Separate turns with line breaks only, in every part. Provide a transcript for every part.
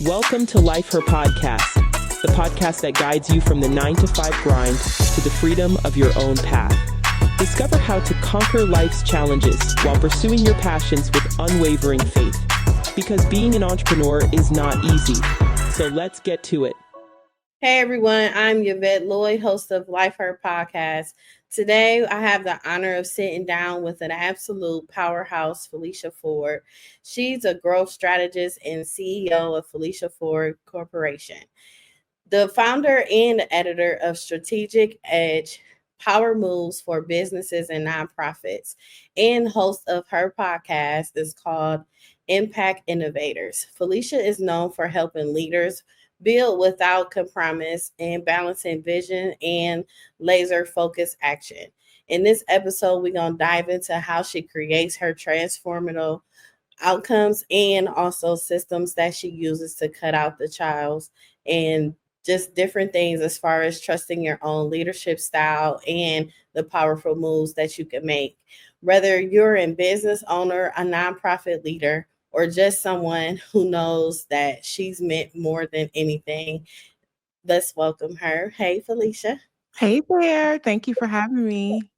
Welcome to Life Her Podcast, the podcast that guides you from the 9-to-5 grind to the freedom of your own path. Discover how to conquer life's challenges while pursuing your passions with unwavering faith. Because being an entrepreneur is not easy. So let's get to it.
Hey everyone, I'm Yvette Lloyd, host of Life Her Podcast. Today, I have the honor of sitting down with an absolute powerhouse, Felicia Ford. She's a growth strategist and CEO of Felicia Ford Corporation, the founder and editor of Strategist, Power Moves for businesses and nonprofits, and host of her podcast is called Impact Innovators. Felicia is known for helping leaders build without compromise and balancing vision and laser focused action. In this episode, we're going to dive into how she creates her transformative outcomes and also systems that she uses to cut out the trials and just different things as far as trusting your own leadership style and the powerful moves that you can make. Whether you're a business owner, a nonprofit leader, or just someone who knows that she's meant more than anything, let's welcome her. Hey, Felicia.
Hey there. Thank you for having me.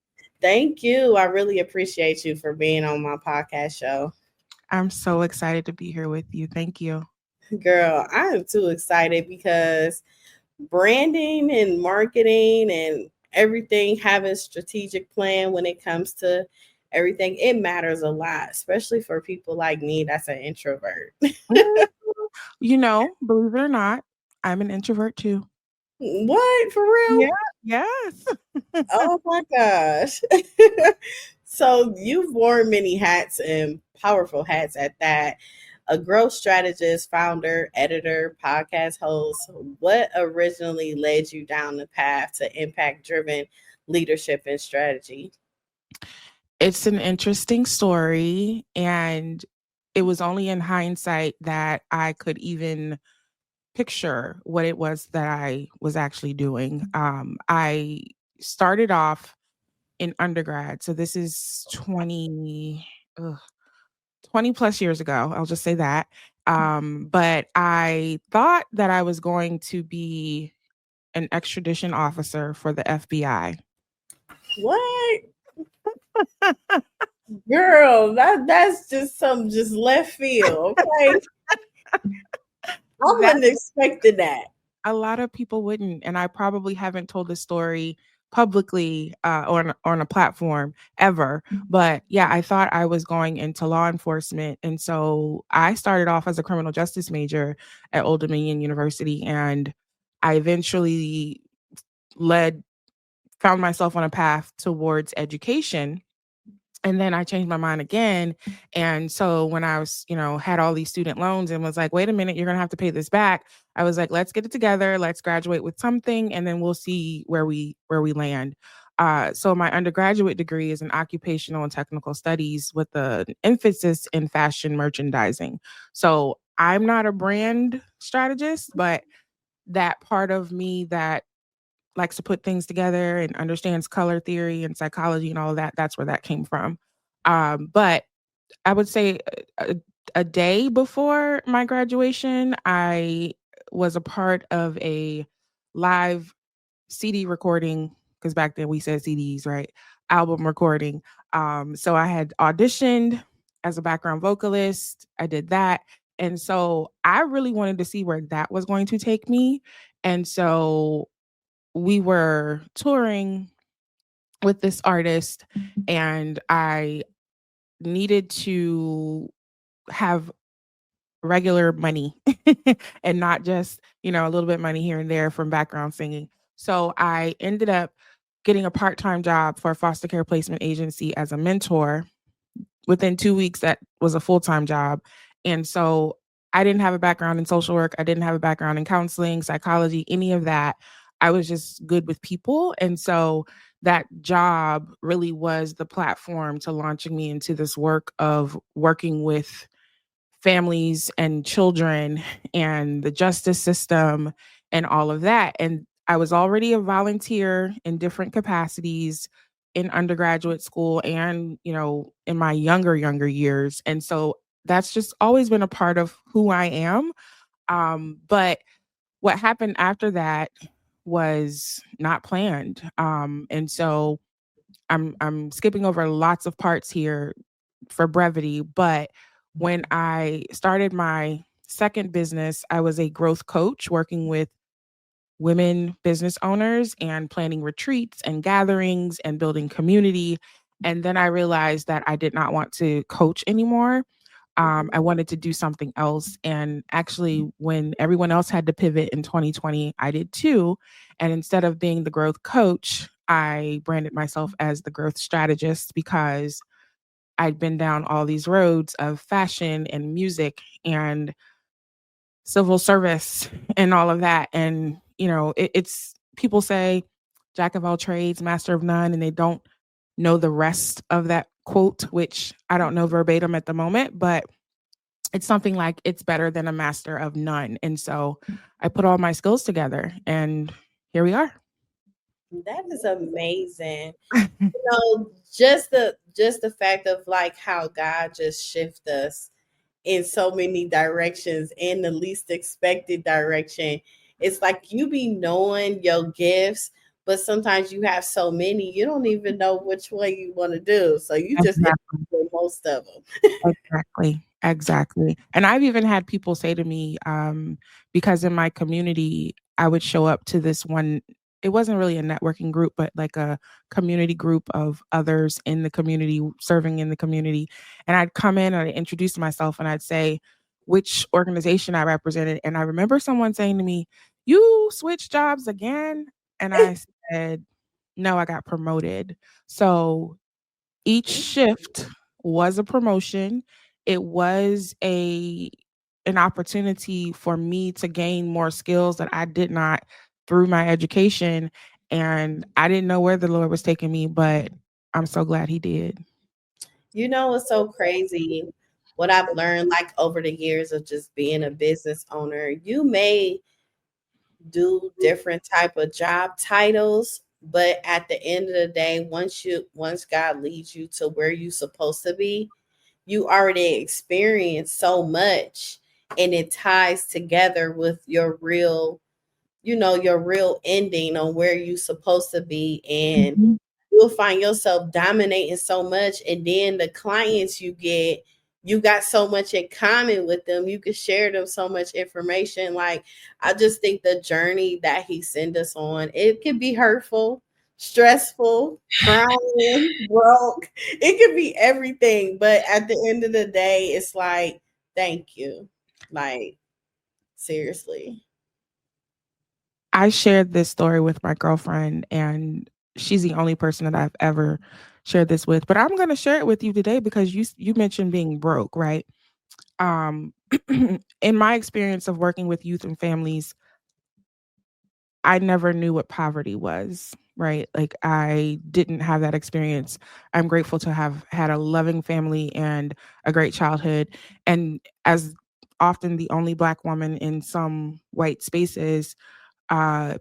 Thank you. I really appreciate you for being on my podcast show.
I'm so excited to be here with you. Thank you.
Girl, I am too excited because branding and marketing and everything, having a strategic plan when it comes to everything, it matters a lot, especially for people like me that's an introvert.
You know, believe it or not, I'm an introvert too.
What? For real?
Yeah. Yes.
Oh my gosh. So you've worn many hats and powerful hats at that. A growth strategist, founder, editor, podcast host. What originally led you down the path to impact-driven leadership and strategy?
It's an interesting story, and it was only in hindsight that I could even picture what it was that I was actually doing. I started off in undergrad, so this is 20 plus years ago. I'll just say that. But I thought that I was going to be an extradition officer for the FBI.
What? Girl, that's just some just left field. Okay. I wouldn't expected that.
A lot of people wouldn't, and I probably haven't told this story publicly on a platform ever. But yeah, I thought I was going into law enforcement, and so I started off as a criminal justice major at Old Dominion University, and I eventually found myself on a path towards education. And then I changed my mind again. And so when I was, had all these student loans and was like, wait a minute, you're going to have to pay this back. I was like, let's get it together. Let's graduate with something. And then we'll see where we land. So my undergraduate degree is in occupational and technical studies with an emphasis in fashion merchandising. So I'm not a brand strategist, but that part of me that likes to put things together and understands color theory and psychology and all of that, that's where that came from. But I would say a day before my graduation, I was a part of a live CD recording, because back then we said CDs, right? Album recording. So I had auditioned as a background vocalist. I did that. And so I really wanted to see where that was going to take me. And so we were touring with this artist, and I needed to have regular money and not just, a little bit of money here and there from background singing. So I ended up getting a part-time job for a foster care placement agency as a mentor. Within 2 weeks, that was a full-time job. And so I didn't have a background in social work. I didn't have a background in counseling, psychology, any of that. I was just good with people. And so that job really was the platform to launching me into this work of working with families and children and the justice system and all of that. And I was already a volunteer in different capacities in undergraduate school and, in my younger years. And so that's just always been a part of who I am. But what happened after that was not planned. And so I'm skipping over lots of parts here for brevity, but when I started my second business, I was a growth coach working with women business owners and planning retreats and gatherings and building community. And then I realized that I did not want to coach anymore. I wanted to do something else. And actually, when everyone else had to pivot in 2020, I did too. And instead of being the growth coach, I branded myself as the growth strategist because I'd been down all these roads of fashion and music and civil service and all of that. And, it's people say jack of all trades, master of none, and they don't know the rest of that quote, which I don't know verbatim at the moment, but it's something like it's better than a master of none. And so I put all my skills together and here we are.
That is amazing. Just the fact of like how God just shift us in so many directions in the least expected direction. It's like you be knowing your gifts, but sometimes you have so many you don't even know which way you want to do. So you just end up
Exactly.
with most of them.
Exactly. Exactly. And I've even had people say to me, because in my community, I would show up to this one, it wasn't really a networking group, but like a community group of others in the community, serving in the community. And I'd come in and I'd introduce myself and I'd say which organization I represented. And I remember someone saying to me, "You switched jobs again?" And I said, "No, I got promoted." So each shift was a promotion. It was an opportunity for me to gain more skills that I did not through my education. And I didn't know where the Lord was taking me, but I'm so glad he did.
You know what's so crazy? What I've learned like over the years of just being a business owner, you may do different type of job titles, but at the end of the day, once God leads you to where you're supposed to be, you already experienced so much, and it ties together with your real ending on where you're supposed to be. And
Mhm.
you'll find yourself dominating so much, and then the clients you get, you got so much in common with them, you can share them so much information. Like, I just think the journey that he sent us on, it can be hurtful, stressful, crying, broke, it could be everything, but at the end of the day, it's like, thank you, like, seriously.
I shared this story with my girlfriend, and she's the only person that I've ever shared this with. But I'm going to share it with you today because you mentioned being broke, right? Um, in my experience of working with youth and families, I never knew what poverty was, right? Like I didn't have that experience. I'm grateful to have had a loving family and a great childhood. And as often the only Black woman in some white spaces,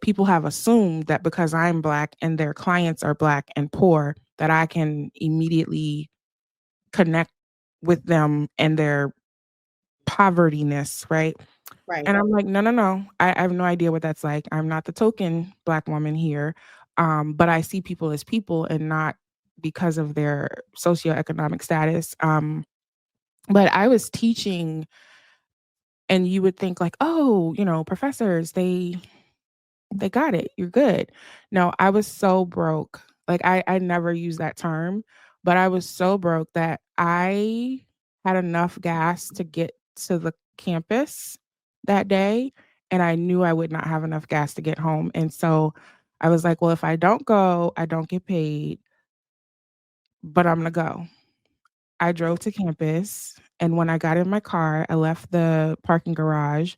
people have assumed that because I'm Black and their clients are Black and poor, that I can immediately connect with them and their povertyness, right?
Right.
And I'm like, no, no, no. I have no idea what that's like. I'm not the token Black woman here. But I see people as people and not because of their socioeconomic status. But I was teaching and you would think like, oh, professors, they got it. You're good. No, I was so broke. Like I never use that term, but I was so broke that I had enough gas to get to the campus that day. And I knew I would not have enough gas to get home. And so I was like, well, if I don't go, I don't get paid, but I'm going to go. I drove to campus. And when I got in my car, I left the parking garage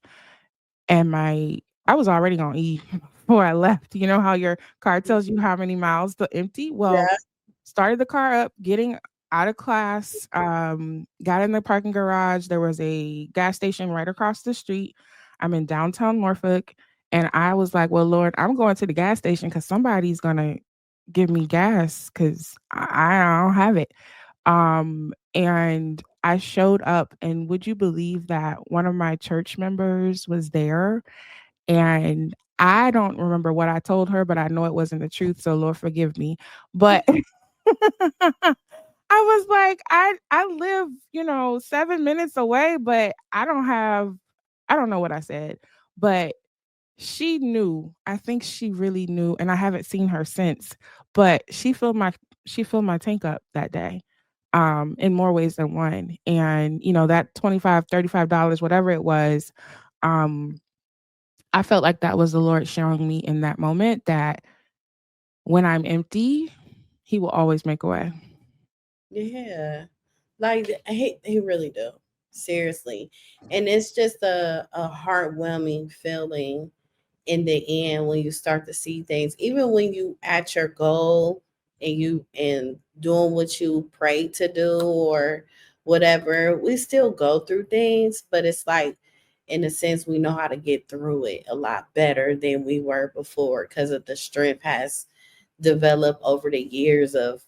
and I was already on E before I left. You know how your car tells you how many miles to empty? Well,
Yeah.
started the car up, getting out of class, got in the parking garage. There was a gas station right across the street. I'm in downtown Norfolk. And I was like, well, Lord, I'm going to the gas station because somebody's going to give me gas because I don't have it. And I showed up, and would you believe that one of my church members was there? And I don't remember what I told her, but I know it wasn't the truth. So Lord forgive me. But I was like, I live, 7 minutes away, but I don't know what I said, but she knew. I think she really knew, and I haven't seen her since. But she filled my tank up that day, in more ways than one. And that $25, $35, whatever it was, um, I felt like that was the Lord showing me in that moment that when I'm empty, He will always make a way.
Yeah. Like he really do. Seriously. And it's just a heartwarming feeling in the end when you start to see things, even when you at your goal and doing what you pray to do or whatever, we still go through things, but it's like in a sense we know how to get through it a lot better than we were before because of the strength has developed over the years of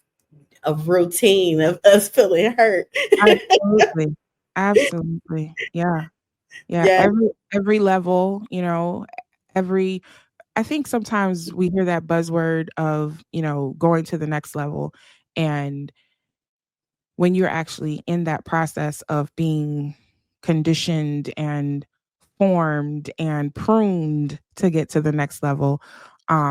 routine of us feeling hurt.
Absolutely. Absolutely. Yeah. Yeah.
Yeah.
Every level, every I think sometimes we hear that buzzword of, going to the next level. And when you're actually in that process of being conditioned and formed and pruned to get to the next level,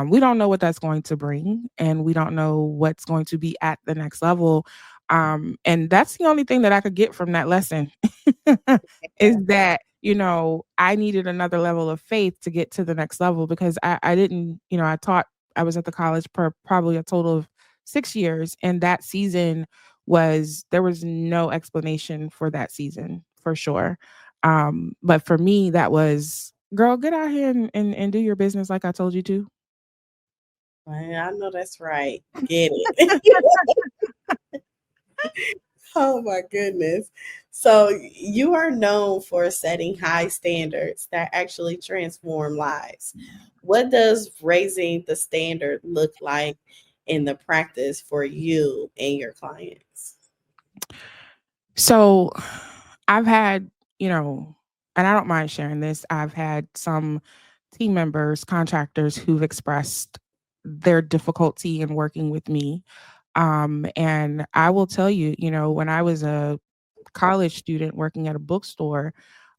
we don't know what that's going to bring, and we don't know what's going to be at the next level. And that's the only thing that I could get from that lesson is that, I needed another level of faith to get to the next level because I didn't, I was at the college for probably a total of 6 years. And that season there was no explanation for that season for sure. But for me, that was, girl, get out here and do your business like I told you to.
I know that's right. Get it. Oh my goodness. So you are known for setting high standards that actually transform lives. What does raising the standard look like in the practice for you and your clients?
So I've had, and I don't mind sharing this, I've had some team members, contractors who've expressed their difficulty in working with me. And I will tell you, when I was a college student working at a bookstore,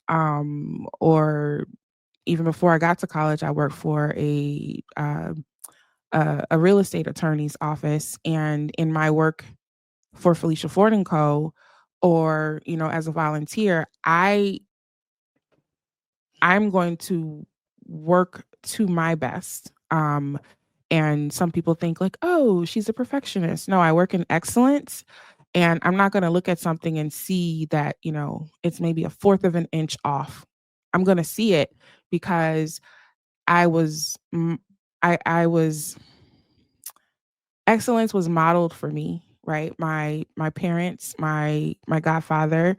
or even before I got to college, I worked for a real estate attorney's office. And in my work for Felicia Ford Co, or as a volunteer, I'm going to work to my best. And some people think like, oh, she's a perfectionist. No, I work in excellence. And I'm not going to look at something and see that, it's maybe a fourth of an inch off. I'm going to see it because I was, I was, excellence was modeled for me, right? My parents, my godfather,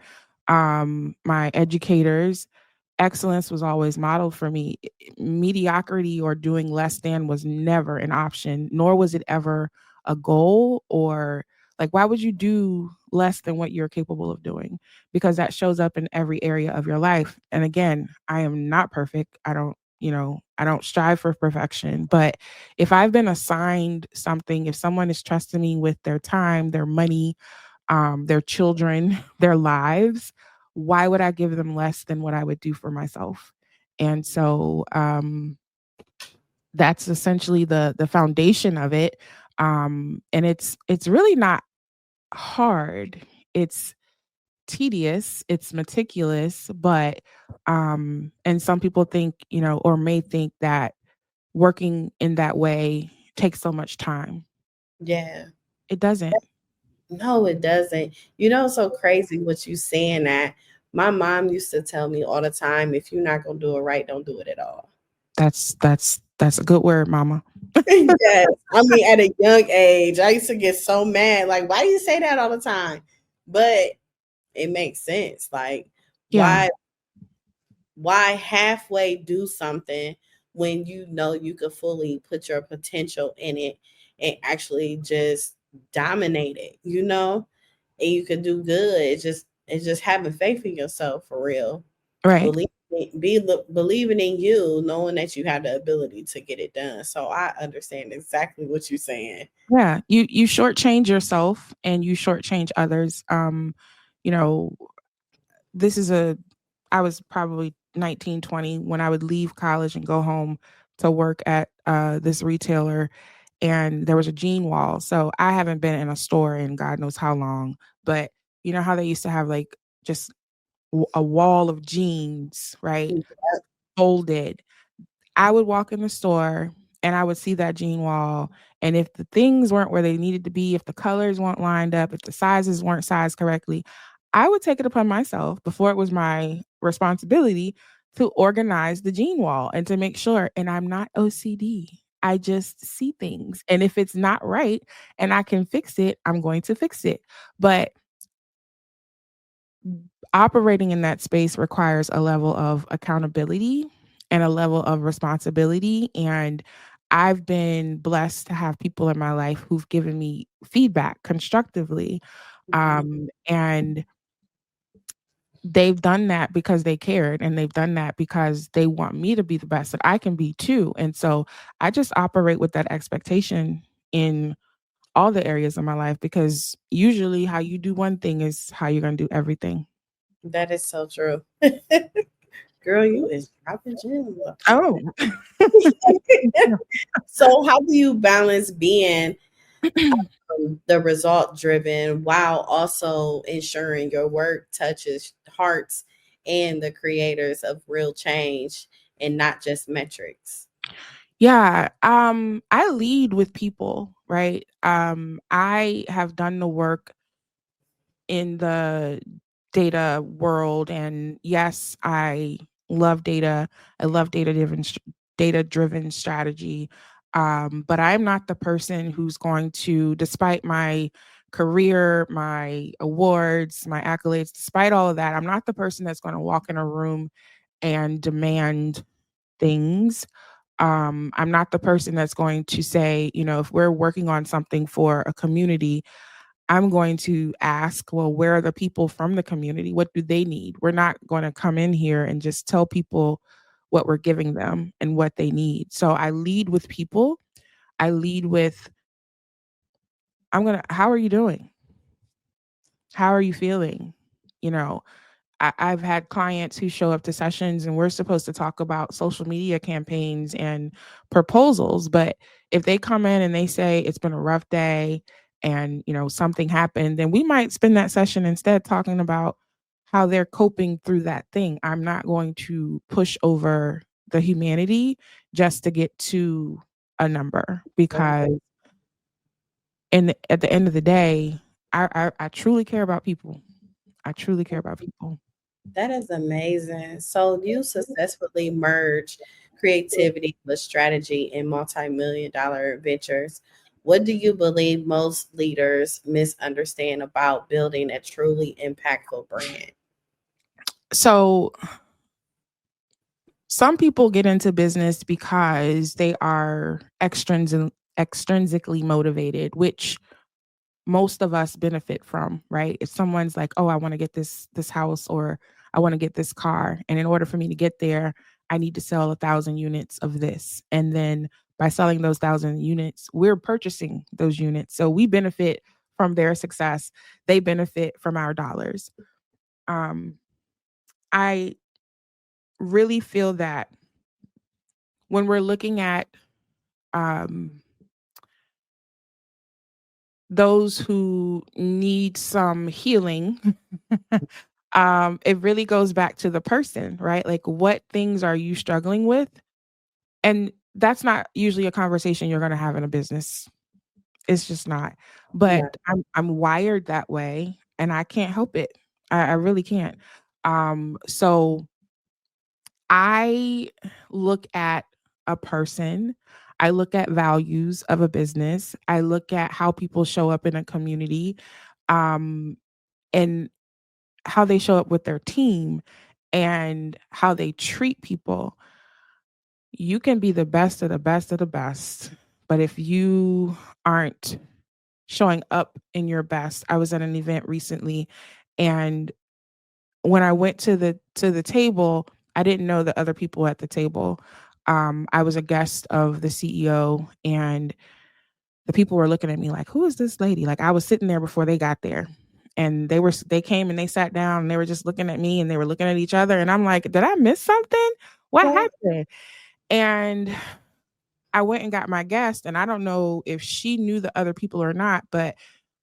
my educators, excellence was always modeled for me. Mediocrity or doing less than was never an option, nor was it ever a goal. Or like, why would you do less than what you're capable of doing? Because that shows up in every area of your life. And again, I am not perfect. I don't strive for perfection, but if I've been assigned something, if someone is trusting me with their time, their money, their children, their lives, why would I give them less than what I would do for myself? And so that's essentially the foundation of it. And it's really not hard. It's tedious, it's meticulous, but and some people think, or may think that working in that way takes so much time.
Yeah.
It doesn't.
No, it doesn't. It's so crazy what you saying that. My mom used to tell me all the time, if you're not gonna do it right, don't do it at all.
That's a good word, mama.
Yes. I mean, at a young age, I used to get so mad. Like, why do you say that all the time? But it makes sense. Like,
Yeah,
why halfway do something when you know you could fully put your potential in it and actually just dominate it? and you can do good. It's just having faith in yourself for real.
Right.
Believing in you, knowing that you have the ability to get it done. So I understand exactly what you're saying.
Yeah. You shortchange yourself and you shortchange others. You know, this is I was probably 19, 20 when I would leave college and go home to work at this retailer, and there was a jean wall. So I haven't been in a store in God knows how long, but you know how they used to have like just a wall of jeans, right? Folded. I would walk in the store and I would see that jean wall. And if the things weren't where they needed to be, if the colors weren't lined up, if the sizes weren't sized correctly, I would take it upon myself before it was my responsibility to organize the jean wall and to make sure. And I'm not OCD. I just see things. And if it's not right and I can fix it, I'm going to fix it. But operating in that space requires a level of accountability and a level of responsibility. And I've been blessed to have people in my life who've given me feedback constructively. And they've done that because they cared, and they've done that because they want me to be the best that I can be too. And so I just operate with that expectation in all the areas of my life, because usually how you do one thing is how you're going to do everything.
That is so true. Girl, you is dropping gems.
Oh.
So how do you balance being the result driven while also ensuring your work touches hearts and the creators of real change and not just metrics?
Yeah, I lead with people, right? I have done the work in the data world, and yes, I love data. I love data driven strategy. But I'm not the person who's going to, despite my career, my awards, my accolades, despite all of that, I'm not the person that's going to walk in a room and demand things. I'm not the person that's going to say, if we're working on something for a community, I'm going to ask, well, where are the people from the community? What do they need? We're not going to come in here and just tell people what we're giving them and what they need. So I lead with people. I lead with, how are you doing? How are you feeling? You know, I've had clients who show up to sessions and we're supposed to talk about social media campaigns and proposals. But if they come in and they say it's been a rough day and, something happened, then we might spend that session instead talking about how they're coping through that thing. I'm not going to push over the humanity just to get to a number, because at the end of the day, I truly care about people. I truly care about people.
That is amazing. So you successfully merge creativity with strategy in multi-million dollar ventures. What do you believe most leaders misunderstand about building a truly impactful brand?
So some people get into business because they are extrinsically motivated, which most of us benefit from, right? If someone's like, "Oh, I want to get this house, or I want to get this car, and in order for me to get there, I need to sell 1,000 units of this." And then by selling those 1,000 units, we're purchasing those units. So we benefit from their success. They benefit from our dollars. Um, I really feel that when we're looking at um, those who need some healing, it really goes back to the person, right? Like, what things are you struggling with? And that's not usually a conversation you're going to have in a business. It's just not.
Yeah.
But I'm wired that way, and I can't help it. I really can't. So I look at a person, I look at values of a business, I look at how people show up in a community, um, and how they show up with their team and how they treat people. You can be the best of the best of the best, but if you aren't showing up in your best. I was at an event recently, and when I went to the table, I didn't know the other people at the table. I was a guest of the CEO, and the people were looking at me like, "Who is this lady?" Like, I was sitting there before they got there, and they came and they sat down and they were just looking at me and they were looking at each other, and I'm like, "Did I miss something? What happened?" And I went and got my guest, and I don't know if she knew the other people or not, but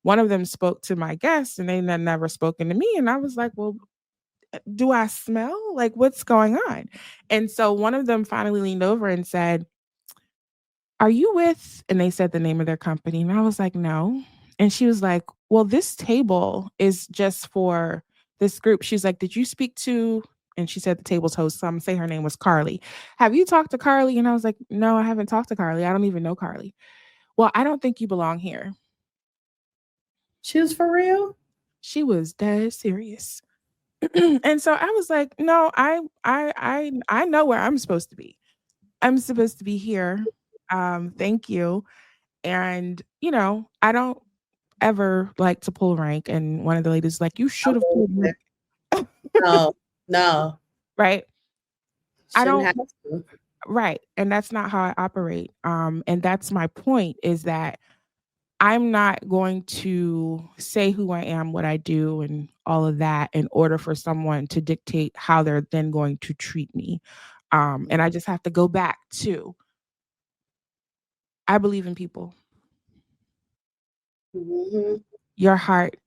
one of them spoke to my guest and they had never spoken to me. And I was like, "Well, do I smell? Like, what's going on?" And so one of them finally leaned over and said, "Are you with," and they said the name of their company. And I was like, "No." And she was like, "Well, this table is just for this group." She's like, "Did you speak to," and she said the table's host, so I'm gonna say her name was Carly. "Have you talked to Carly?" And I was like, "No, I haven't talked to Carly. I don't even know Carly." "Well, I don't think you belong here."
She was for real?
She was dead serious. And so I was like, "No, I know where I'm supposed to be. I'm supposed to be here. Thank you." And, I don't ever like to pull rank. And one of the ladies like, "You should have pulled rank."
No, no,
Right? I
shouldn't
don't
have to.
right. And that's not how I operate. And that's my point, is that I'm not going to say who I am, what I do, and all of that in order for someone to dictate how they're then going to treat me. And I just have to go back to, I believe in people.
Mhm.
Your heart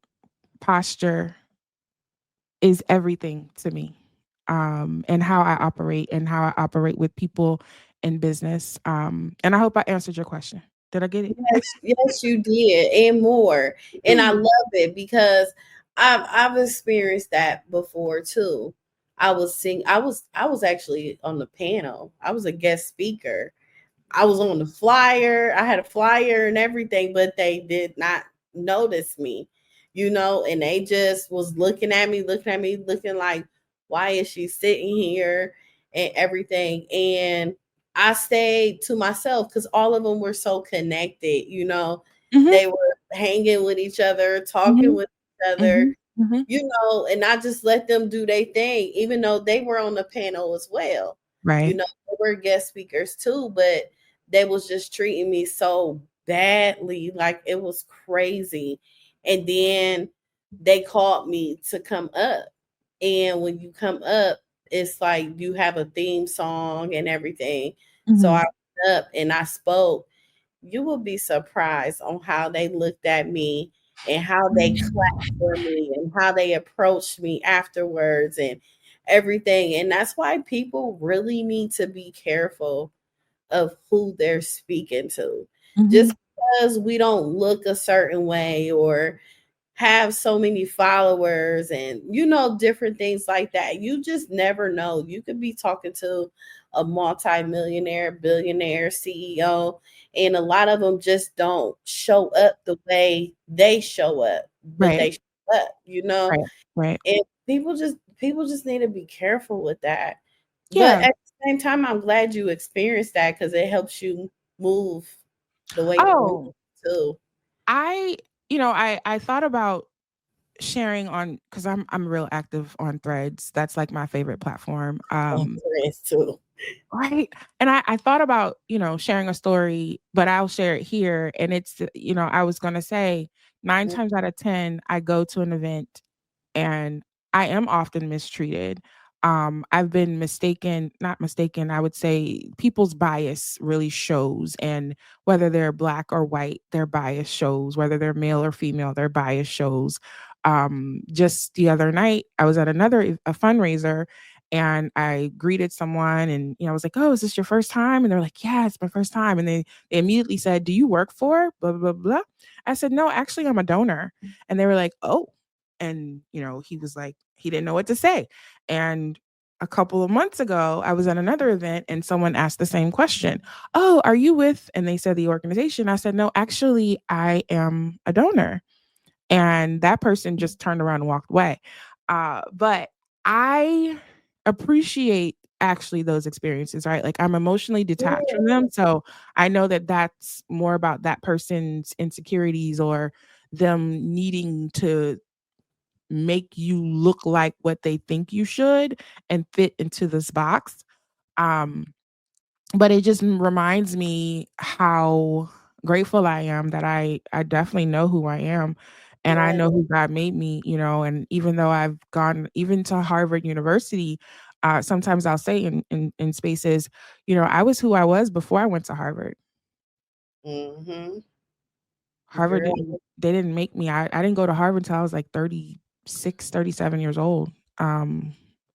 posture is everything to me. And how I operate with people in business. And I hope I answered your question. Did I get it?
Yes, yes, you did, and more. And I love it because I've experienced that before too. I was actually on the panel. I was a guest speaker. I was on the flyer. I had a flyer and everything, but they did not notice me, and they just was looking at me, looking like, why is she sitting here and everything? And I stayed to myself because all of them were so connected,
Mhm,
they were hanging with each other, talking
mhm,
with each other,
mhm, mhm.
and I just let them do their thing, even though they were on the panel as well.
Right.
They were guest speakers too, but they was just treating me so badly, like it was crazy. And then they called me to come up. And when you come up, it's like you have a theme song and everything. So I
Mhm.
went up and I spoke. You will be surprised on how they looked at me and how they clapped for me and how they approached me afterwards and everything. And that's why people really need to be careful of who they're speaking to. Just
Mhm.
because we don't look a certain way or have so many followers and different things like that. You just never know. You could be talking to a multi-millionaire, billionaire CEO, and a lot of them just don't show up the way they show up, but
Right.
they show up.
Right. Right.
And people just need to be careful with that. But
Yeah.
at the same time, I'm glad you experienced that because it helps you move the way you move
Oh,
too.
I I thought about sharing on, because I'm real active on Threads. That's like my favorite platform.
On friends too.
Right. And I thought about, sharing a story, but I'll share it here. And it's, I was gonna say 9 times out of 10, I go to an event and I am often mistreated. I've been not mistaken, I would say people's bias really shows, and whether they're black or white, their bias shows, whether they're male or female, their bias shows. Just the other night, I was at a fundraiser, and I greeted someone, and I was like, "Oh, is this your first time?" And they're like, "Yeah, it's my first time." And they immediately said, "Do you work for blah blah blah?" I said, "No, actually, I'm a donor." And they were like, "Oh." And, he was like, he didn't know what to say. And a couple of months ago, I was at another event and someone asked the same question. "Oh, are you with," and they said the organization. I said, "No, actually, I am a donor." And that person just turned around and walked away. But I appreciate actually those experiences, right? Like I'm emotionally detached from them. So I know that that's more about that person's insecurities or them needing to make you look like what they think you should and fit into this box. Um, but it just reminds me how grateful I am that I definitely know who I am and I
Yeah.
know who God made me, you know, and even though I've gone even to Harvard University, sometimes I'll say in spaces, you know, I was who I was before I went to Harvard.
Mm-hmm.
Harvard
Girl.
they didn't make me. I didn't go to Harvard until I was like 36, 37 years old.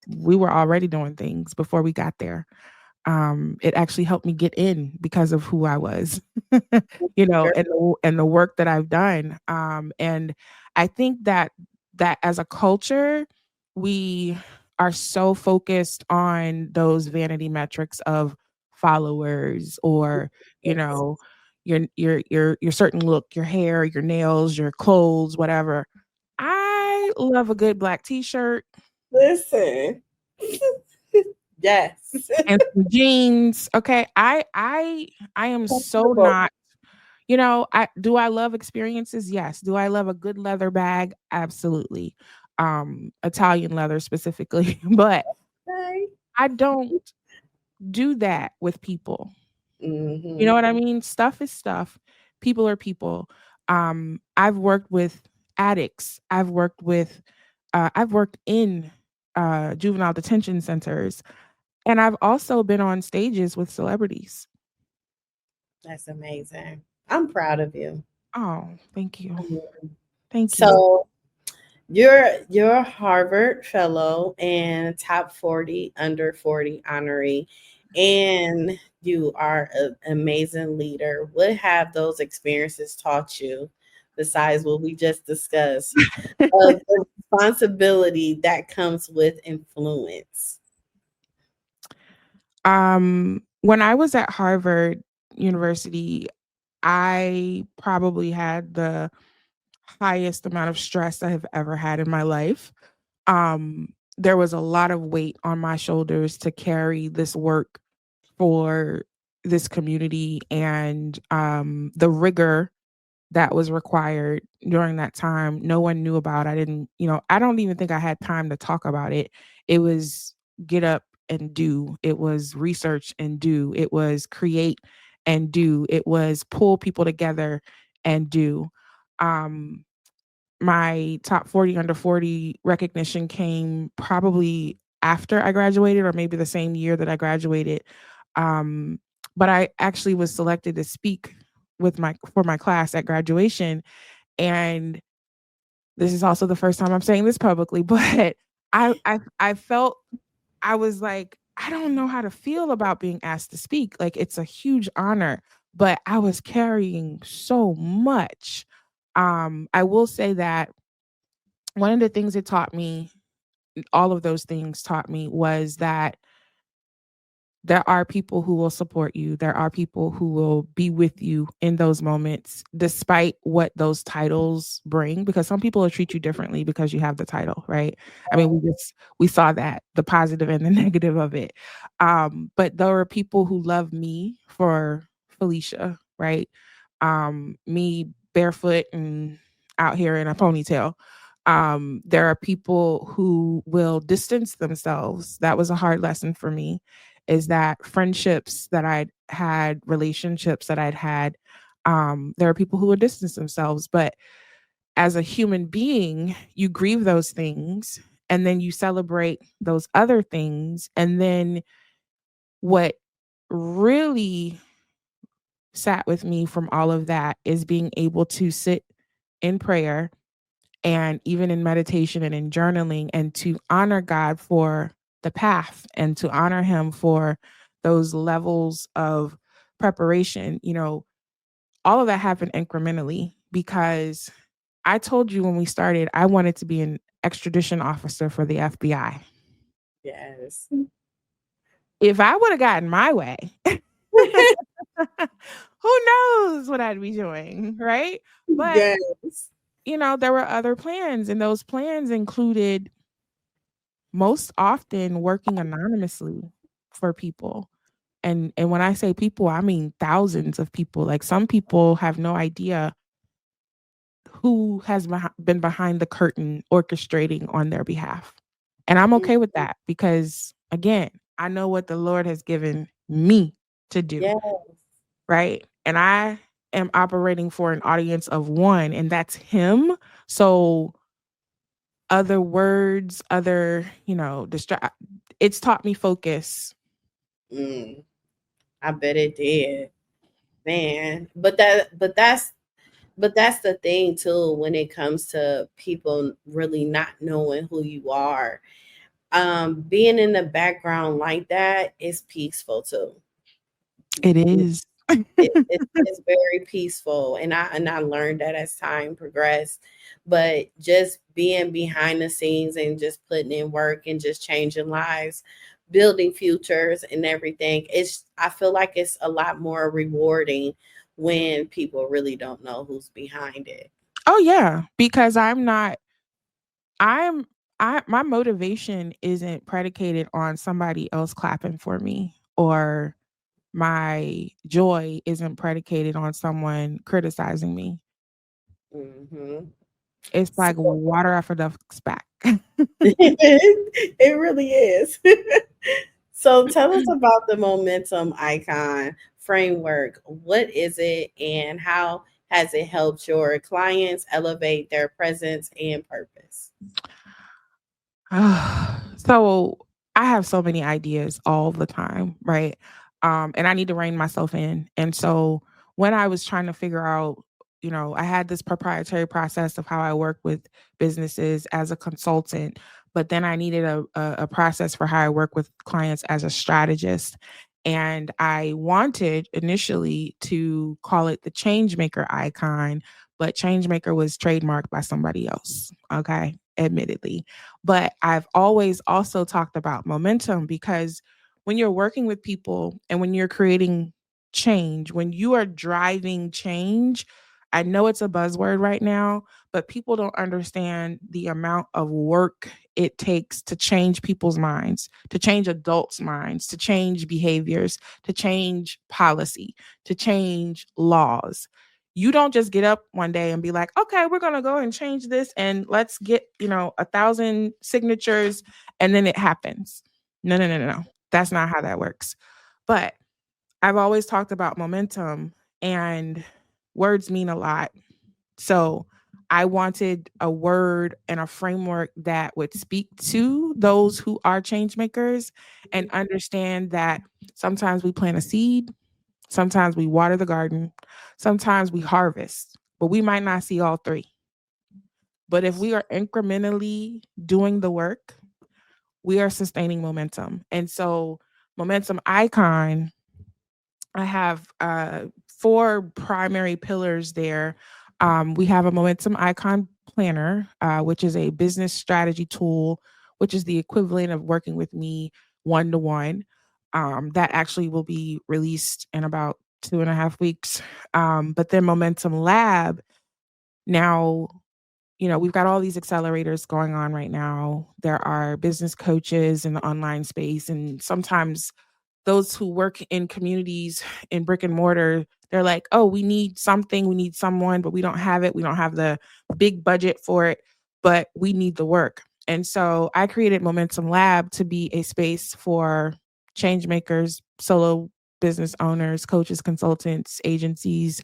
We were already doing things before we got there. It actually helped me get in because of who I was, you know,
Girl.
and the work that I've done. And I think that as a culture, we are so focused on those vanity metrics of followers or, you know, your certain look, your hair, your nails, your clothes, whatever. I love a good black t-shirt
Listen. Yes.
and some jeans. Okay. I am so
Comfortable.
not, you know, I love experiences? Yes. Do I love a good leather bag? Absolutely. Italian leather specifically, but
Okay.
I don't do that with people. You know
Mm-hmm.
what I mean? Stuff is stuff. People are people. I've worked with addicts. I've worked in juvenile detention centers. And I've also been on stages with celebrities.
That's amazing. I'm proud of you.
Oh, thank you.
Mhm.
Thank you.
So you're a Harvard fellow and top 40 under 40 honoree, and you are an amazing leader. What have those experiences taught you besides what we just discussed of the responsibility that comes with influence?
When I was at Harvard University, I probably had the highest amount of stress I have ever had in my life. There was a lot of weight on my shoulders to carry this work for this community and the rigor that was required during that time. No one knew about. I didn't, you know, I don't even think I had time to talk about it. It was get up and do. It was research and do. It was create and do. It was pull people together and do. Um, my top 40 under 40 recognition came probably after I graduated or maybe the same year that I graduated. Um, but I actually was selected to speak with my for my class at graduation, and this is also the first time I'm saying this publicly, but I felt I was like, I don't know how to feel about being asked to speak. Like it's a huge honor, but I was carrying so much. I will say that one of the things it taught me, all of those things taught me was that there are people who will support you. There are people who will be with you in those moments, despite what those titles bring, because some people will treat you differently because you have the title, right? I mean, we saw that, the positive and the negative of it. But there are people who love me for Felicia, right? Me barefoot and out here in a ponytail. There are people who will distance themselves. That was a hard lesson for me, is that friendships that I'd had, relationships that I'd had, there are people who will distance themselves. But as a human being, you grieve those things and then you celebrate those other things. And then what really sat with me from all of that is being able to sit in prayer and even in meditation and in journaling and to honor God for the path and to honor him for those levels of preparation. You know, all of that happened incrementally because I told you when we started, I wanted to be an extradition officer for the FBI.
Yes.
If I would have gotten my way, who knows what I'd be doing, right? But,
Yes.
you know, there were other plans, and those plans included most often working anonymously. for people. And when I say people, I mean thousands of people. Like some people have no idea who has been behind the curtain orchestrating on their behalf. And I'm okay with that because, again, I know what the Lord has given me to do,
Yeah.
right? And I am operating for an audience of one, and that's Him. So, other words, other, it's taught me focus.
Mm, I bet it did, man. But that's the thing too when it comes to people really not knowing who you are. Being in the background like that is peaceful too.
It is.
It's very peaceful, and I learned that as time progressed. But just being behind the scenes and just putting in work and just changing lives, building futures and everything, I feel like it's a lot more rewarding when people really don't know who's behind it.
Oh, yeah, because I'm my motivation isn't predicated on somebody else clapping for me, or my joy isn't predicated on someone criticizing me.
Hmm.
It's like
So
water off a duck's back.
it really is. So tell us about the momentum icon framework. What is it and how has it helped your clients elevate their presence and purpose?
So I have so many ideas all the time, right? And I need to rein myself in. And so when I was trying to figure out, I had this proprietary process of how I work with businesses as a consultant, but then I needed a process for how I work with clients as a strategist. And I wanted initially to call it the Changemaker icon, but Changemaker was trademarked by somebody else. Okay, admittedly. But I've always also talked about momentum because when you're working with people and when you're creating change, when you are driving change, I know it's a buzzword right now, but people don't understand the amount of work it takes to change people's minds, to change adults' minds, to change behaviors, to change policy, to change laws. You don't just get up one day and be like, okay, we're going to go and change this and let's get, 1,000 signatures and then it happens. No, no, no, no, no. That's not how that works. But I've always talked about momentum, and words mean a lot. So I wanted a word and a framework that would speak to those who are change makers and understand that sometimes we plant a seed, sometimes we water the garden, sometimes we harvest, but we might not see all three. But if we are incrementally doing the work, we are sustaining momentum. And so, momentum icon, I have 4 primary pillars there. We have a momentum icon planner, which is a business strategy tool, which is the equivalent of working with me one to one. That actually will be released in about 2.5 weeks. But then Momentum Lab, now, we've got all these accelerators going on right now. There are business coaches in the online space, and sometimes those who work in communities in brick and mortar, they're like, oh, we need something, we need someone, but we don't have it. We don't have the big budget for it, but we need the work. And so I created Momentum Lab to be a space for change makers, solo business owners, coaches, consultants, agencies.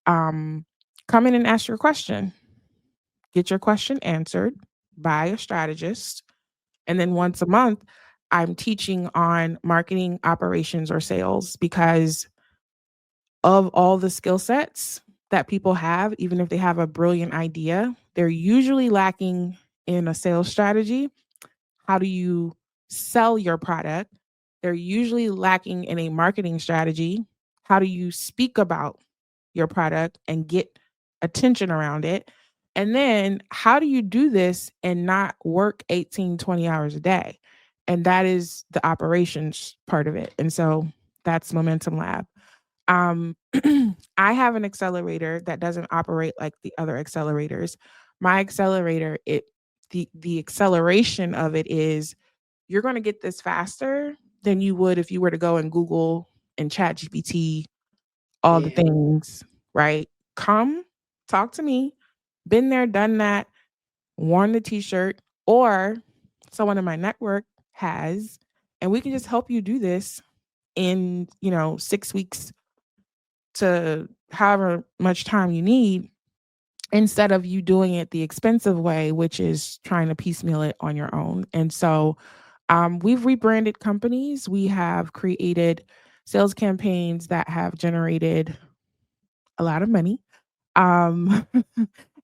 Come in and ask your question. Get your question answered by a strategist. And then once a month, I'm teaching on marketing, operations, or sales because of all the skill sets that people have, even if they have a brilliant idea, they're usually lacking in a sales strategy. How do you sell your product? They're usually lacking in a marketing strategy. How do you speak about your product and get attention around it? And then how do you do this and not work 18, 20 hours a day? And that is the operations part of it. And so that's Momentum Lab. Um, I have an accelerator that doesn't operate like the other accelerators. My accelerator, the acceleration of it is you're going to get this faster than you would if you were to go and Google and chat GPT all the
Yeah.
things, right? Come talk to me. Been there, done that, worn the t-shirt, or someone in my network has, and we can just help you do this in, 6 weeks to however much time you need, instead of you doing it the expensive way, which is trying to piecemeal it on your own. And so we've rebranded companies. We have created sales campaigns that have generated a lot of money. Um,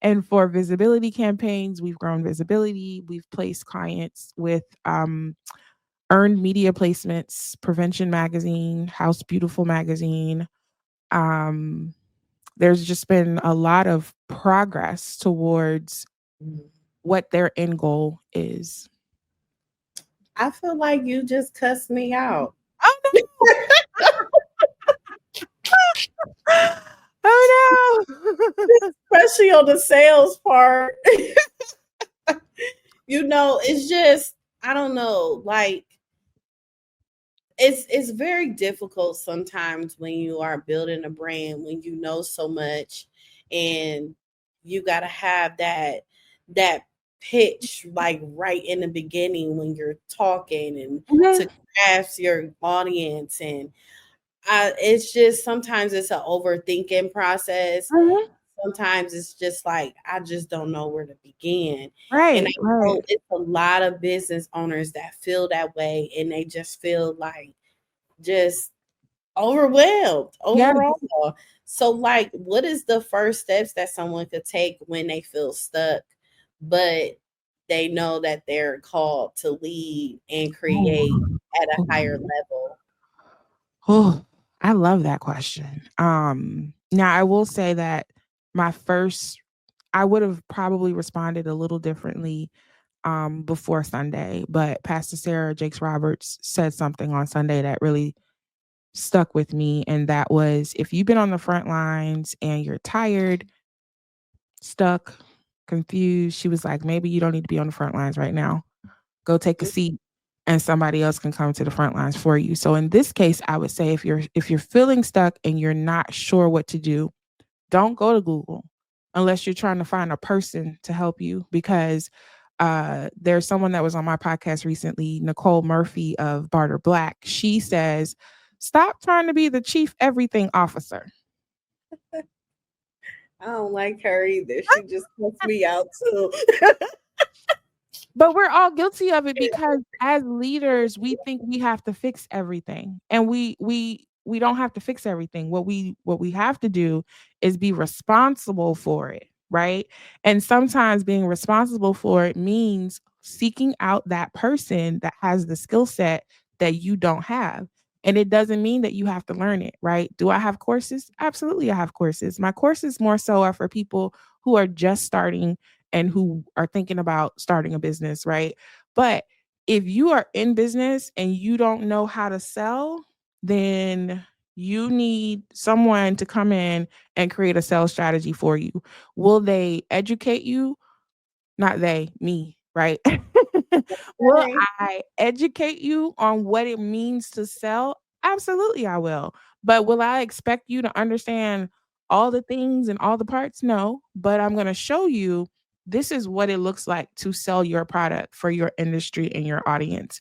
and for visibility campaigns, we've grown visibility. We've placed clients with earned media placements, Prevention Magazine, House Beautiful Magazine. Um, there's just been a lot of progress towards what their end goal is.
I feel like you just cussed me out.
Oh no! Oh no!
Especially on the sales part. It's just, I don't know, like it's very difficult sometimes when you are building a brand, when you know so much, and you got to have that pitch like right in the beginning when you're talking, and to grasp your audience. And it's just, sometimes it's an overthinking process.
Mhm.
Sometimes it's just like, I just don't know where to begin. And I
Right,
know
right.
it's a lot of business owners that feel that way, and they just feel like just overwhelmed
Yeah.
overall. So, like, what is the first steps that someone could take when they feel stuck, but they know that they're called to lead and create at a higher level?
Oh, I love that question. Now I will say that my first, I would have probably responded a little differently before Sunday, but Pastor Sarah Jakes Roberts said something on Sunday that really stuck with me, and that was, if you've been on the front lines and you're tired, stuck, confused, she was like, maybe you don't need to be on the front lines right now. Go take a seat and somebody else can come to the front lines for you. So in this case, I would say if you're feeling stuck and you're not sure what to do, don't go to Google unless you're trying to find a person to help you, because there's someone that was on my podcast recently, Nicole Murphy of Barter Black. She says, stop trying to be the chief everything officer.
I don't like her either. She just puts me out too.
But we're all guilty of it, because as leaders, we think we have to fix everything. And we don't have to fix everything. What we have to do is be responsible for it, right? And sometimes being responsible for it means seeking out that person that has the skill set that you don't have. And it doesn't mean that you have to learn it, right? Do I have courses? Absolutely, I have courses. My courses more so are for people who are just starting and who are thinking about starting a business, right? But if you are in business and you don't know how to sell, then you need someone to come in and create a sales strategy for you. Will they educate you? Not they, me, right? Will
Okay.
I educate you on what it means to sell? Absolutely, I will. But will I expect you to understand all the things and all the parts? No. But I'm going to show you, this is what it looks like to sell your product for your industry and your audience.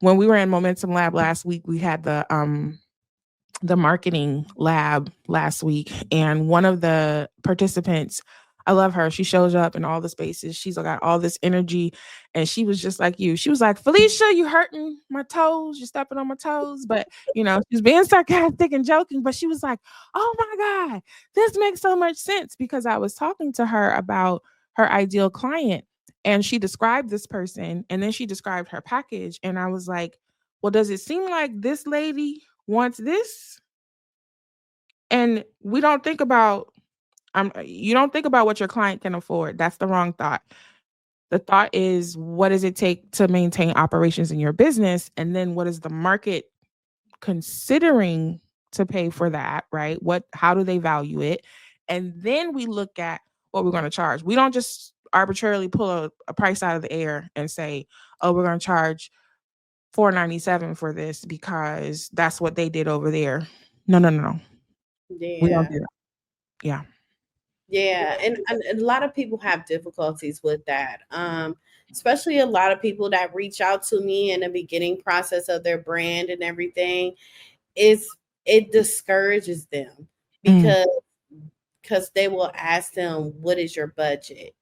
When we were in Momentum Lab last week, we had the marketing lab last week, and one of the participants, I love her, she shows up in all the spaces, she's got all this energy, and she was just like you. She was like, Felicia, you hurting my toes, you're stepping on my toes. But she's being sarcastic and joking, but she was like, oh my God, this makes so much sense, because I was talking to her about her ideal client, and she described this person, and then she described her package, and I was like, well, does it seem like this lady wants this? And we don't think about, you don't think about what your client can afford. That's the wrong thought. The thought is, what does it take to maintain operations in your business? And then what is the market considering to pay for that, right? How do they value it? And then we look at what we're going to charge. We don't just arbitrarily pull a price out of the air and say, oh, we're going to charge $4.97 for this because that's what they did over there. No. We don't
Yeah.
do that. Yeah.
Yeah, and a lot of people have difficulties with that. Especially a lot of people that reach out to me in the beginning process of their brand and everything. It discourages them
Mm.
because they will ask them, "What is your budget?"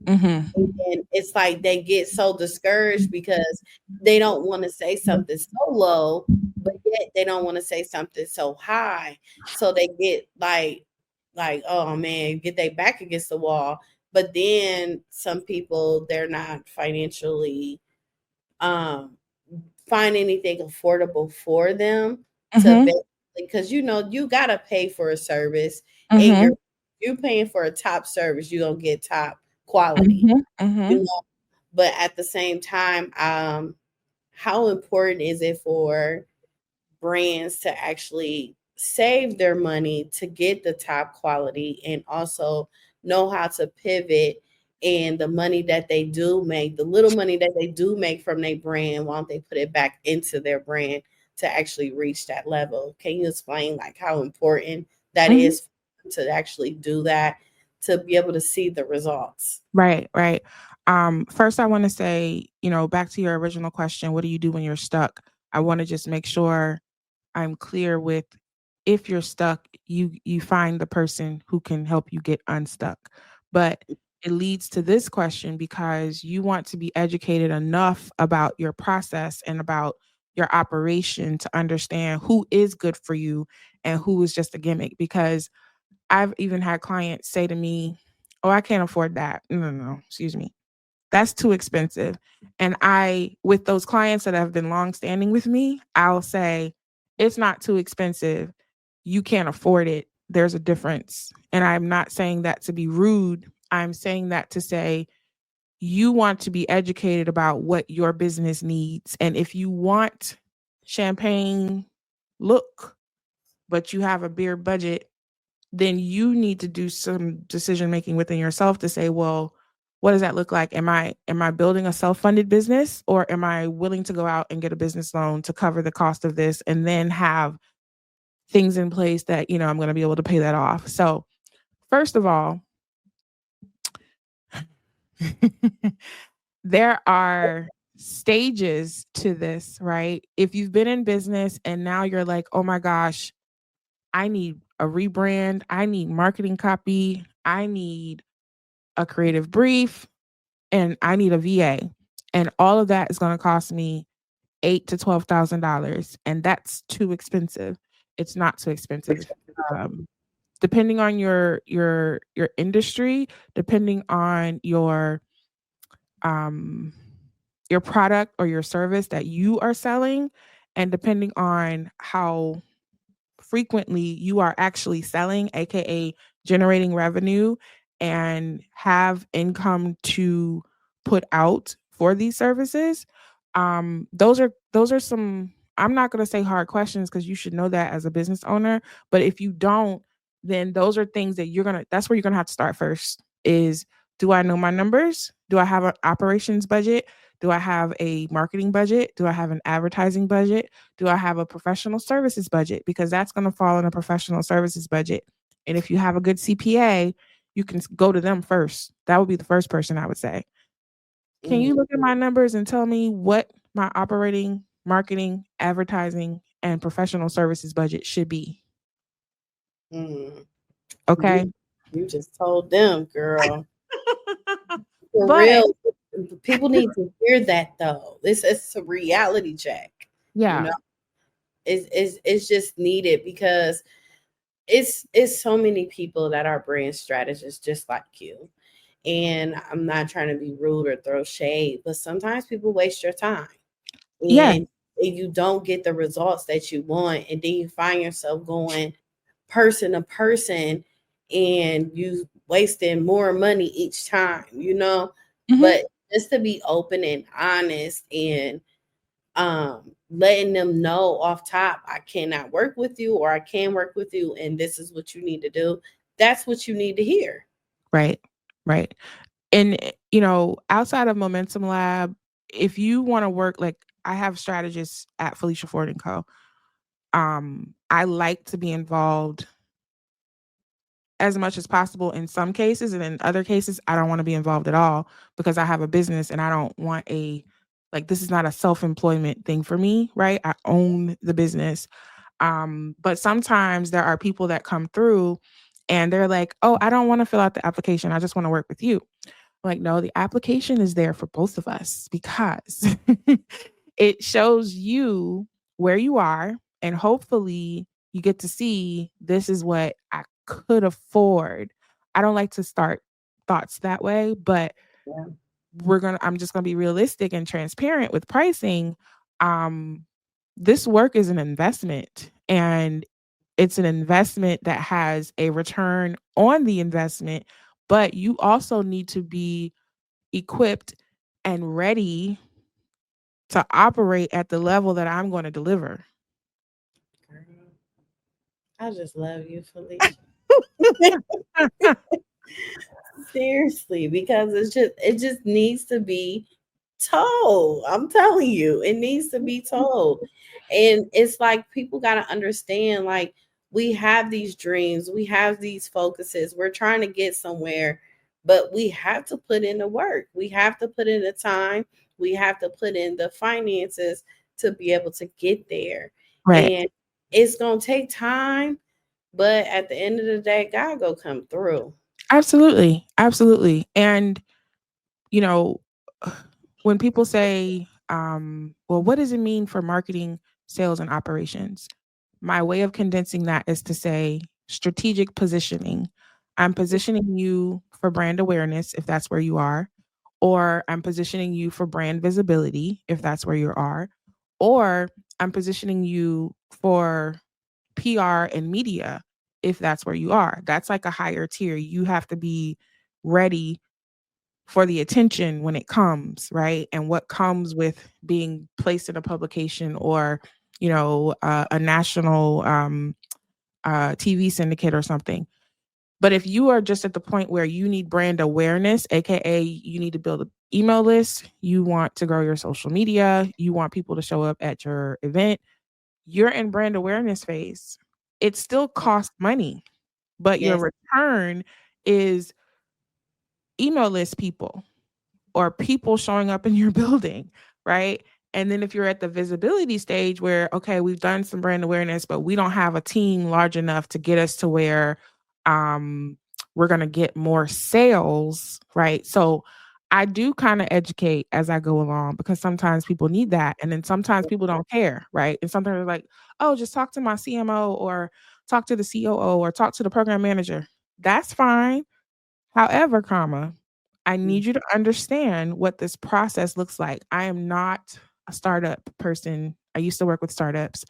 Mm-hmm.
And it's like they get so discouraged because they don't want to say something so low, but yet they don't want to say something so high. So they get like, oh man, get their back against the wall. But then some people, they're not financially um find anything affordable for them to
Mm-hmm.
because you gotta pay for a service, and
Mm-hmm.
you're paying for a top service, you're gonna get top quality,
Mm-hmm. Mm-hmm.
you know. But at the same time, how important is it for brands to actually save their money to get the top quality and also know how to pivot, and the money that they do make, the little money that they do make from their brand, why don't they put it back into their brand to actually reach that level? Can you explain like how important that
Mm-hmm.
is to actually do that, to be able to see the results?
Right, right. First I want to say, back to your original question, what do you do when you're stuck? I want to just make sure I'm clear with, if you're stuck, you find the person who can help you get unstuck. But it leads to this question because you want to be educated enough about your process and about your operation to understand who is good for you and who is just a gimmick. Because I've even had clients say to me, "Oh, I can't afford that." No, excuse me. That's too expensive. And with those clients that have been long standing with me, I'll say, it's not too expensive. You can't afford it. There's a difference. And I'm not saying that to be rude. I'm saying that to say, you want to be educated about what your business needs. And if you want champagne look, but you have a beer budget, then you need to do some decision making within yourself to say, well, what does that look like? Am I building a self-funded business, or am I willing to go out and get a business loan to cover the cost of this and then have things in place that, I'm going to be able to pay that off? So, first of all, there are stages to this, right? If you've been in business and now you're like, "Oh my gosh, I need a rebrand, I need marketing copy, I need a creative brief, and I need a VA." And all of that is going to cost me $8,000 to $12,000. And that's too expensive. It's not too expensive. Um, Depending on your industry, depending on um, your product or your service that you are selling, and depending on how frequently you are actually selling, aka generating revenue and have income to put out for these services. Those are some, I'm not going to say hard questions because you should know that as a business owner, but if you don't, then those are things that that's where you're going to have to start first. Is, do I know my numbers? Do I have an operations budget? Do I have a marketing budget? Do I have an advertising budget? Do I have a professional services budget? Because that's going to fall in a professional services budget. And if you have a good CPA, you can go to them first. That would be the first person I would say. Can you look at my numbers and tell me what my operating, marketing, advertising, and professional services budget should be?
Mm.
Okay.
You just told them, girl. For
But
real, people need to hear that though. It's a reality check. You
yeah.
know, it's just needed because it's so many people that are brand strategists just like you. And I'm not trying to be rude or throw shade, but sometimes people waste your time,
Yeah.
and you don't get the results that you want, and then you find yourself going person to person, and you wasting more money each time,
Hmm.
but just to be open and honest, and letting them know off top, I cannot work with you, or I can work with you, and this is what you need to do. That's what you need to hear.
Right. Right. And outside of Momentum Lab, if you want to work, like, I have strategists at Felicia Ford Co. I like to be involved as much as possible in some cases, and in other cases I don't want to be involved at all because I have a business and I don't want this is not a self-employment thing for me, right? I own the business. But sometimes there are people that come through and they're like, "Oh, I don't want to fill out the application. I just want to work with you." Like, no, the application is there for both of us because it shows you where you are, and hopefully you get to see this is what I could afford. I don't like to start thoughts that way, but
Yeah.
I'm just gonna be realistic and transparent with pricing. Um, this work is an investment, and it's an investment that has a return on the investment, but you also need to be equipped and ready to operate at the level that I'm going to deliver.
Girl, I just love you, Felicia. Seriously, because it just needs to be told. I'm telling you, it needs to be told. And it's like people got to understand, like, we have these dreams, we have these focuses, we're trying to get somewhere, but we have to put in the work. We have to put in the time, we have to put in the finances to be able to get there.
Right.
And it's going to take time, but at the end of the day, God go come through.
Absolutely. Absolutely. And, you know, when people say, well, what does it mean for marketing, sales, and operations? My way of condensing that is to say strategic positioning. I'm positioning you for brand awareness, if that's where you are, or I'm positioning you for brand visibility, if that's where you are, or I'm positioning you for PR and media, if that's where you are. That's like a higher tier. You have to be ready for the attention when it comes, right? And what comes with being placed in a publication or, a national TV syndicate or something. But if you are just at the point where you need brand awareness, AKA you need to build an email list, you want to grow your social media, you want people to show up at your event, you're in brand awareness phase. It still costs money, but your
Yes.
return is email list people or people showing up in your building, right? And then if you're at the visibility stage where, okay, we've done some brand awareness, but we don't have a team large enough to get us to where we're going to get more sales, right? So I do kind of educate as I go along because sometimes people need that. And then sometimes people don't care, right? And sometimes they're like, oh, just talk to my CMO or talk to the COO or talk to the program manager. That's fine. However, I need you to understand what this process looks like. I am not a startup person. I used to work with startups.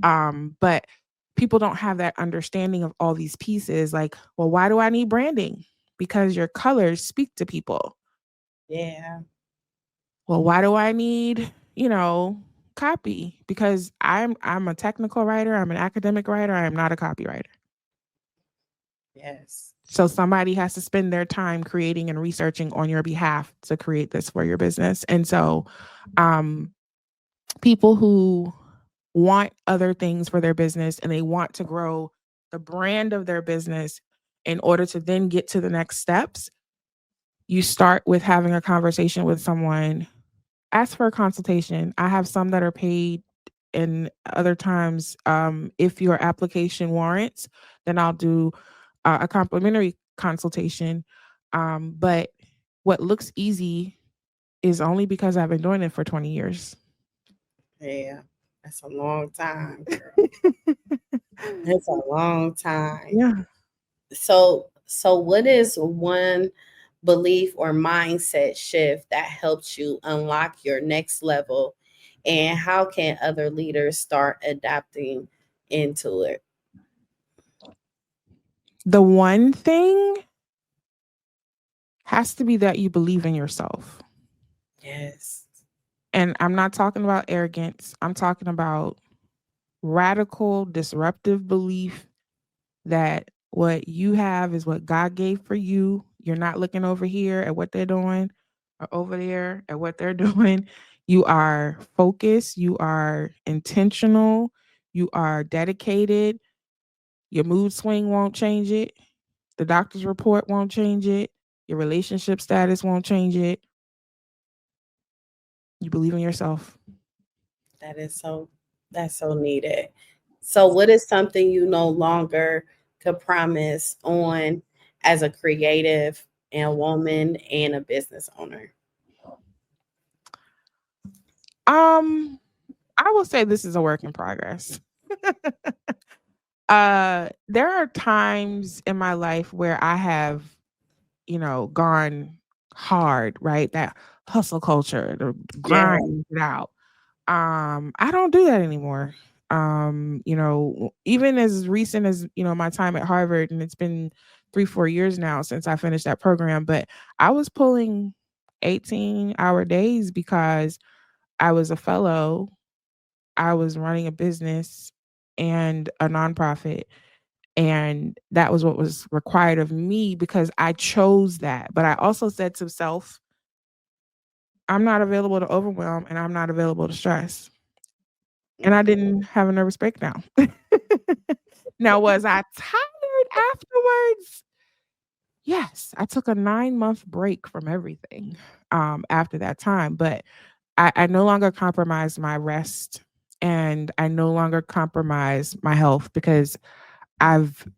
But people don't have that understanding of all these pieces. Like, well, why do I need branding? Because your colors speak to people.
Yeah.
Well, why do I need, copy? Because I'm a technical writer, I'm an academic writer, I am not a copywriter.
Yes.
So somebody has to spend their time creating and researching on your behalf to create this for your business. And so people who want other things for their business and they want to grow the brand of their business in order to then get to the next steps, you start with having a conversation with someone. Ask for a consultation. I have some that are paid, and other times, if your application warrants, then I'll do a complimentary consultation. But what looks easy is only because I've been doing it for 20 years.
Yeah. That's a long time, girl. That's a long time.
Yeah.
So what is one belief or mindset shift that helps you unlock your next level, and how can other leaders start adapting into it?
The one thing has to be that you believe in yourself.
Yes.
And I'm not talking about arrogance. I'm talking about radical, disruptive belief that what you have is what God gave for you. You're not looking over here at what they're doing or over there at what they're doing. You are focused, you are intentional, you are dedicated. Your mood swing won't change it. The doctor's report won't change it. Your relationship status won't change it. You believe in yourself.
That is so that's so needed. So what is something you no longer could promise on as a creative and a woman and a business owner?
I will say this is a work in progress. There are times in my life where I have, gone hard, right? That hustle culture, the
Yeah.
grind it out. I don't do that anymore. Even as recent as, my time at Harvard, and it's been 3-4 years now since I finished that program, but I was pulling 18-hour days because I was a fellow, I was running a business and a nonprofit. And that was what was required of me because I chose that. But I also said to self, I'm not available to overwhelm and I'm not available to stress. And I didn't have a nervous breakdown. Now, was I tired afterwards? Yes, I took a 9-month break from everything after that time, but I no longer compromise my rest and I no longer compromise my health because I've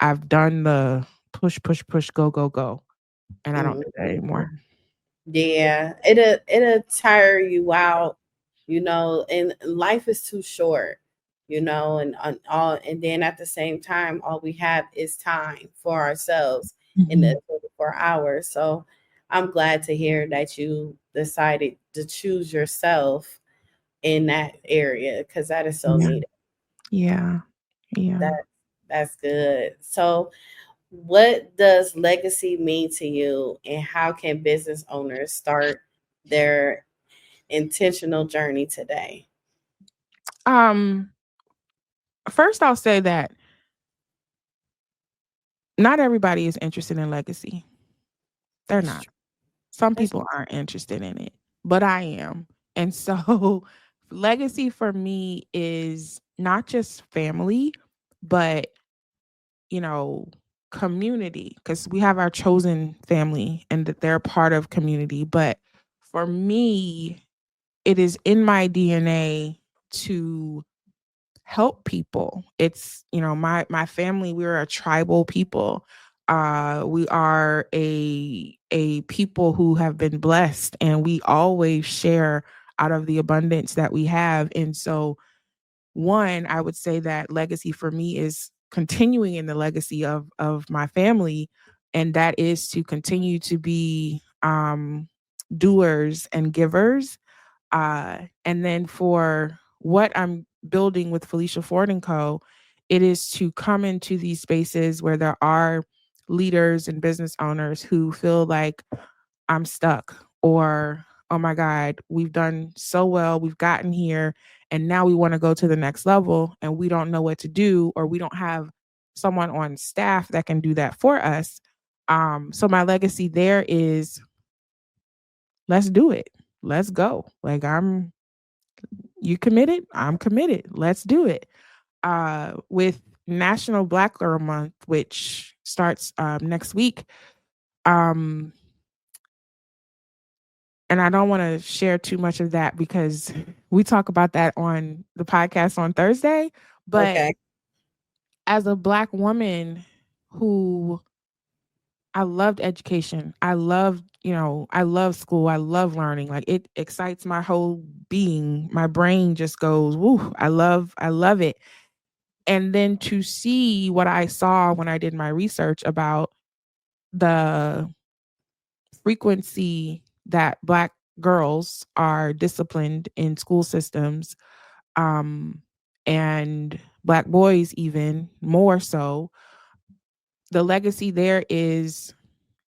I've done the push, push, push, go, go, go, and I don't
Mhm.
do that anymore.
Yeah, it'll tire you out, and life is too short, and then at the same time, all we have is time for ourselves in
Mhm.
the 24 hours. So I'm glad to hear that you decided to choose yourself in that area because that is so
Yeah,
needed.
yeah, yeah.
That that's good. So what does legacy mean to you, and how can business owners start their intentional journey today?
Um, First I'll say that not everybody is interested in legacy. They're
That's
not.
true.
Some
That's
people aren't interested in it, but I am. And so legacy for me is not just family, but, you know, community, because we have our chosen family and that they're part of community. But for me, it is in my DNA to help people. It's, my family, we're a tribal people. We are a people who have been blessed and we always share out of the abundance that we have. And so one, I would say that legacy for me is continuing in the legacy of my family, and that is to continue to be doers and givers. And then for what I'm building with Felicia Ford Co, it is to come into these spaces where there are leaders and business owners who feel like I'm stuck, or oh my God, we've done so well, we've gotten here, and now we want to go to the next level and we don't know what to do, or we don't have someone on staff that can do that for us. So my legacy there is, let's do it. Let's go. Like, you committed? I'm committed. Let's do it. With National Black Girl Month, which starts next week. Um, and I don't want to share too much of that because we talk about that on the podcast on Thursday. But
Okay.
as a Black woman who, I loved education, I love school, I love learning. Like, it excites my whole being. My brain just goes, woo, I love it. And then to see what I saw when I did my research about the frequency that Black girls are disciplined in school systems, um, and Black boys even more so, the legacy there is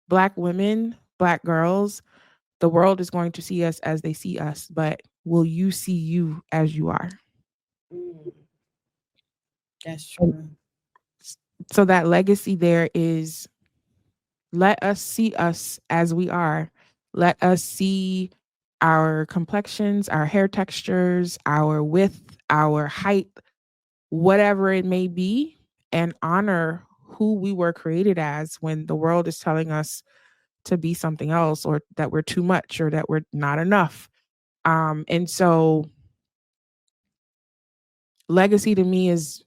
Black women, Black girls. The world is going to see us as they see us, but will you see you as you are?
Mm, that's
And
true.
so that legacy there is, let us see us as we are. Let us see our complexions, our hair textures, our width, our height, whatever it may be, and honor who we were created as when the world is telling us to be something else, or that we're too much, or that we're not enough. And so legacy to me is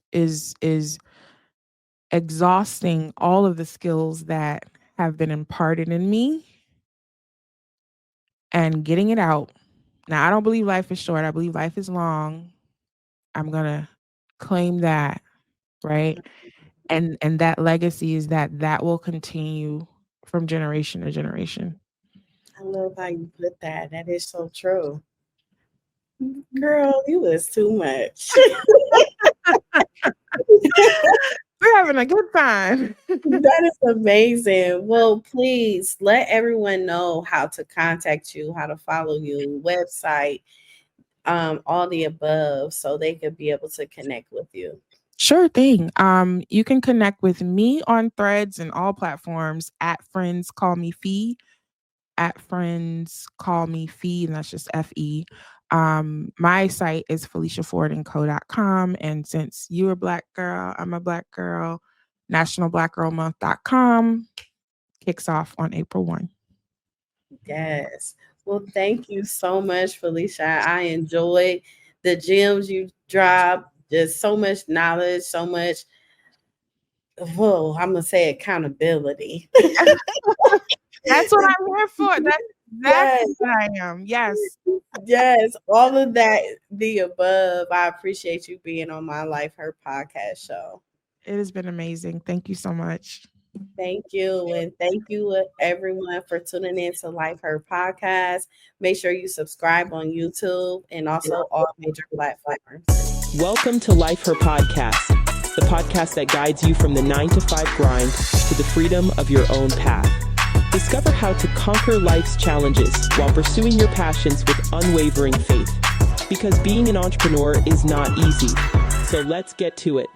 exhausting all of the skills that have been imparted in me and getting it out. Now, I don't believe life is short. I believe life is long. I'm going to claim that, right? And that legacy is that will continue from generation to generation.
I love how you put that. That is so true. Girl, you was too much.
We're having a good time.
That is amazing. Well, please let everyone know how to contact you, how to follow you, website, all the above, so they could be able to connect with you.
Sure thing. You can connect with me on Threads and all platforms at Friends Call Me Fee, at Friends Call Me Fee, and that's just FE. My site is FeliciaFordCo.com. And since you're a Black girl, I'm a Black girl, NationalBlackGirlMonth.com kicks off on April 1.
Yes. Well, thank you so much, Felicia. I enjoyed the gems you dropped. There's so much knowledge, so much, whoa, I'm going to say accountability.
That's what I'm here for. That's what I am. Yes.
Yes. All of that, the above. I appreciate you being on my Life Her podcast show.
It has been amazing. Thank you so much.
Thank you. And thank you, everyone, for tuning in to Life Her podcast. Make sure you subscribe on YouTube and also all major platforms.
Welcome to Life Her podcast, the podcast that guides you from the 9-to-5 grind to the freedom of your own path. Discover how to conquer life's challenges while pursuing your passions with unwavering faith. Because being an entrepreneur is not easy. So let's get to it.